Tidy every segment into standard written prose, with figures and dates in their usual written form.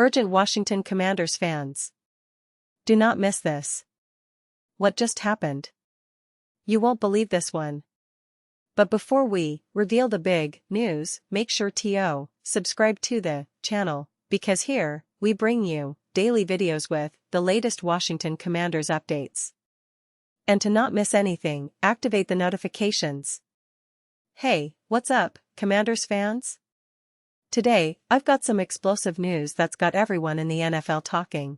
Urgent Washington Commanders fans. Do not miss this. What just happened? You won't believe this one. But before we reveal the big news, make sure to subscribe to the channel, because here, we bring you daily videos with the latest Washington Commanders updates. And to not miss anything, activate the notifications. Hey, what's up, Commanders fans? Today, I've got some explosive news that's got everyone in the NFL talking.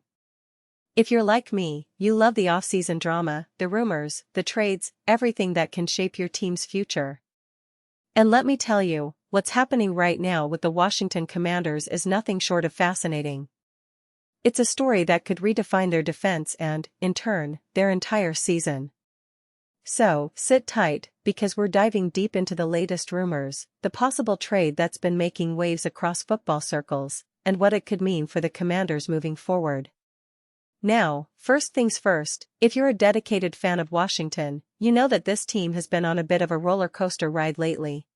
If you're like me, you love the off-season drama, the rumors, the trades, everything that can shape your team's future. And let me tell you, what's happening right now with the Washington Commanders is nothing short of fascinating. It's a story that could redefine their defense and, in turn, their entire season. So, sit tight, because we're diving deep into the latest rumors, the possible trade that's been making waves across football circles, and what it could mean for the Commanders moving forward. Now, first things first, if you're a dedicated fan of Washington, you know that this team has been on a bit of a roller coaster ride lately.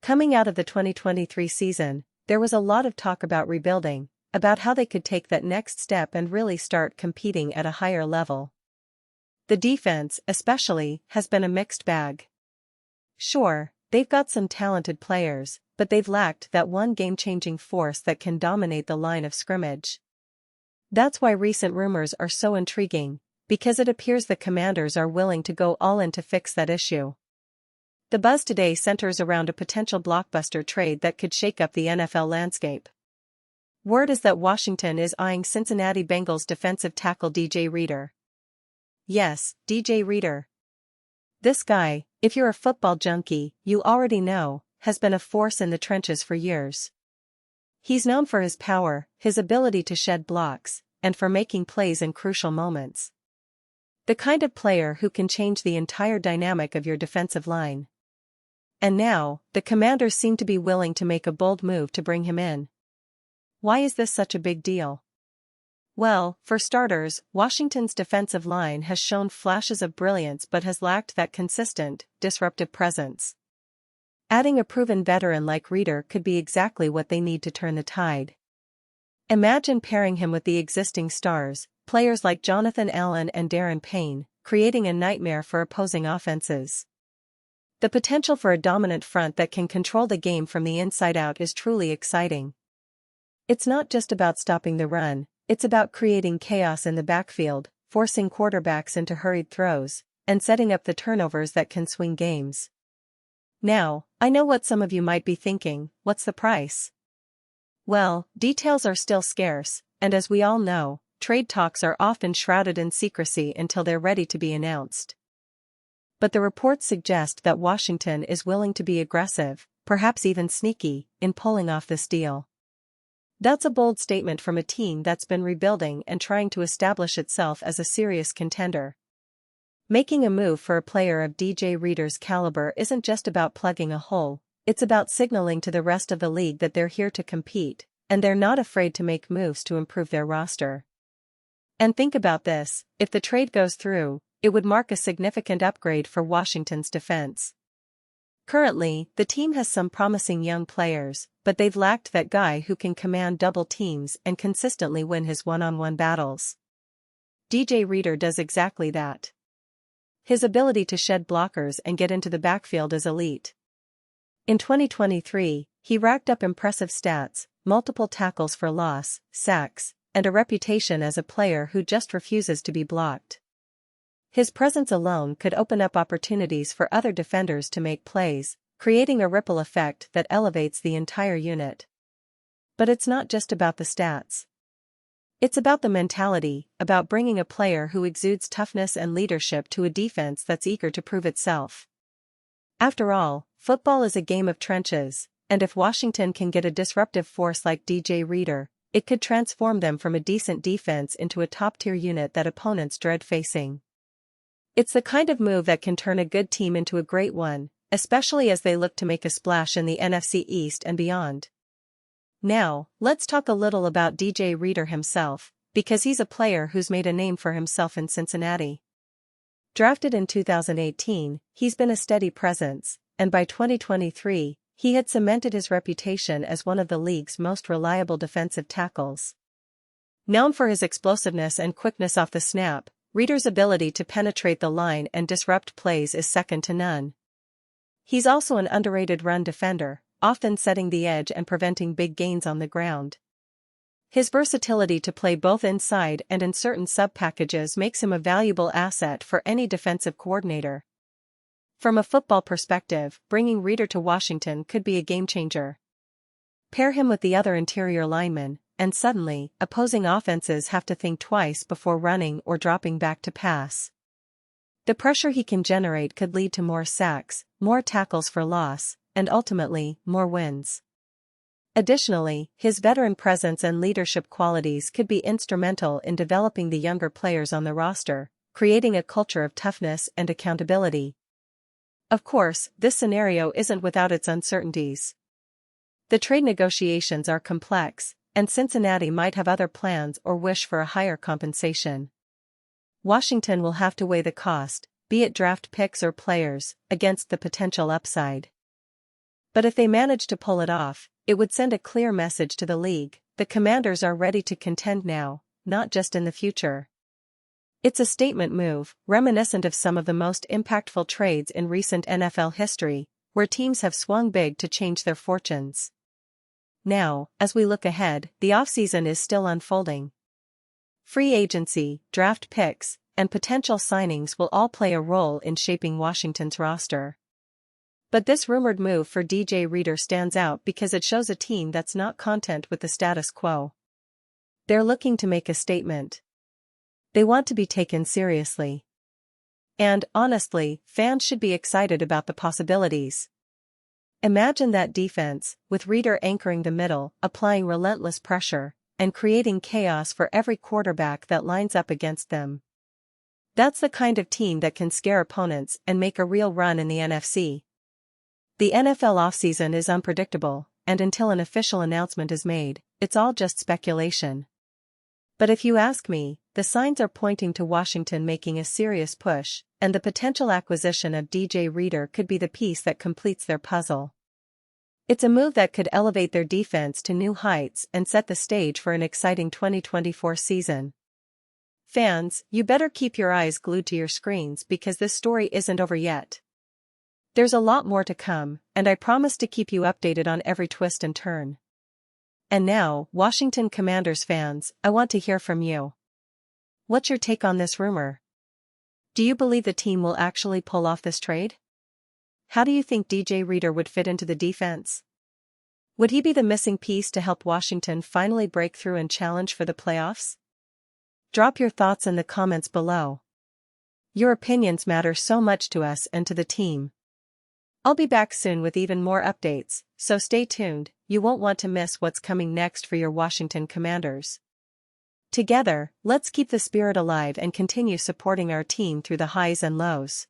Coming out of the 2023 season, there was a lot of talk about rebuilding, about how they could take that next step and really start competing at a higher level. The defense, especially, has been a mixed bag. Sure, they've got some talented players, but they've lacked that one game-changing force that can dominate the line of scrimmage. That's why recent rumors are so intriguing, because it appears the Commanders are willing to go all in to fix that issue. The buzz today centers around a potential blockbuster trade that could shake up the NFL landscape. Word is that Washington is eyeing Cincinnati Bengals defensive tackle DJ Reader. Yes, DJ Reader. This guy, if you're a football junkie, you already know, has been a force in the trenches for years. He's known for his power, his ability to shed blocks, and for making plays in crucial moments. The kind of player who can change the entire dynamic of your defensive line. And now, the Commanders seem to be willing to make a bold move to bring him in. Why is this such a big deal? Well, for starters, Washington's defensive line has shown flashes of brilliance but has lacked that consistent, disruptive presence. Adding a proven veteran like Reader could be exactly what they need to turn the tide. Imagine pairing him with the existing stars, players like Jonathan Allen and Darren Payne, creating a nightmare for opposing offenses. The potential for a dominant front that can control the game from the inside out is truly exciting. It's not just about stopping the run, it's about creating chaos in the backfield, forcing quarterbacks into hurried throws, and setting up the turnovers that can swing games. Now, I know what some of you might be thinking, what's the price? Well, details are still scarce, and as we all know, trade talks are often shrouded in secrecy until they're ready to be announced. But the reports suggest that Washington is willing to be aggressive, perhaps even sneaky, in pulling off this deal. That's a bold statement from a team that's been rebuilding and trying to establish itself as a serious contender. Making a move for a player of DJ Reader's caliber isn't just about plugging a hole, it's about signaling to the rest of the league that they're here to compete, and they're not afraid to make moves to improve their roster. And think about this, if the trade goes through, it would mark a significant upgrade for Washington's defense. Currently, the team has some promising young players, but they've lacked that guy who can command double teams and consistently win his one-on-one battles. DJ Reader does exactly that. His ability to shed blockers and get into the backfield is elite. In 2023, he racked up impressive stats, multiple tackles for loss, sacks, and a reputation as a player who just refuses to be blocked. His presence alone could open up opportunities for other defenders to make plays, creating a ripple effect that elevates the entire unit. But it's not just about the stats. It's about the mentality, about bringing a player who exudes toughness and leadership to a defense that's eager to prove itself. After all, football is a game of trenches, and if Washington can get a disruptive force like DJ Reader, it could transform them from a decent defense into a top-tier unit that opponents dread facing. It's the kind of move that can turn a good team into a great one, especially as they look to make a splash in the NFC East and beyond. Now, let's talk a little about DJ Reader himself, because he's a player who's made a name for himself in Cincinnati. Drafted in 2018, he's been a steady presence, and by 2023, He had cemented his reputation as one of the league's most reliable defensive tackles. Known for his explosiveness and quickness off the snap, Reader's ability to penetrate the line and disrupt plays is second to none. He's also an underrated run defender, often setting the edge and preventing big gains on the ground. His versatility to play both inside and in certain sub-packages makes him a valuable asset for any defensive coordinator. From a football perspective, bringing Reader to Washington could be a game-changer. Pair him with the other interior linemen, and suddenly, opposing offenses have to think twice before running or dropping back to pass. The pressure he can generate could lead to more sacks, more tackles for loss, and ultimately, more wins. Additionally, his veteran presence and leadership qualities could be instrumental in developing the younger players on the roster, creating a culture of toughness and accountability. Of course, this scenario isn't without its uncertainties. The trade negotiations are complex, and Cincinnati might have other plans or wish for a higher compensation. Washington will have to weigh the cost, be it draft picks or players, against the potential upside. But if they manage to pull it off, it would send a clear message to the league: the Commanders are ready to contend now, not just in the future. It's a statement move, reminiscent of some of the most impactful trades in recent NFL history, where teams have swung big to change their fortunes. Now, as we look ahead, the offseason is still unfolding. Free agency, draft picks, and potential signings will all play a role in shaping Washington's roster. But this rumored move for DJ Reader stands out because it shows a team that's not content with the status quo. They're looking to make a statement. They want to be taken seriously. And, honestly, fans should be excited about the possibilities. Imagine that defense, with Reader anchoring the middle, applying relentless pressure, and creating chaos for every quarterback that lines up against them. That's the kind of team that can scare opponents and make a real run in the NFC. The NFL offseason is unpredictable, and until an official announcement is made, it's all just speculation. But if you ask me, the signs are pointing to Washington making a serious push, and the potential acquisition of DJ Reader could be the piece that completes their puzzle. It's a move that could elevate their defense to new heights and set the stage for an exciting 2024 season. Fans, you better keep your eyes glued to your screens because this story isn't over yet. There's a lot more to come, and I promise to keep you updated on every twist and turn. And now, Washington Commanders fans, I want to hear from you. What's your take on this rumor? Do you believe the team will actually pull off this trade? How do you think DJ Reader would fit into the defense? Would he be the missing piece to help Washington finally break through and challenge for the playoffs? Drop your thoughts in the comments below. Your opinions matter so much to us and to the team. I'll be back soon with even more updates, so stay tuned. You won't want to miss what's coming next for your Washington Commanders. Together, let's keep the spirit alive and continue supporting our team through the highs and lows.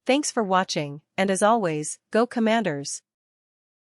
Thanks for watching, and as always, go Commanders!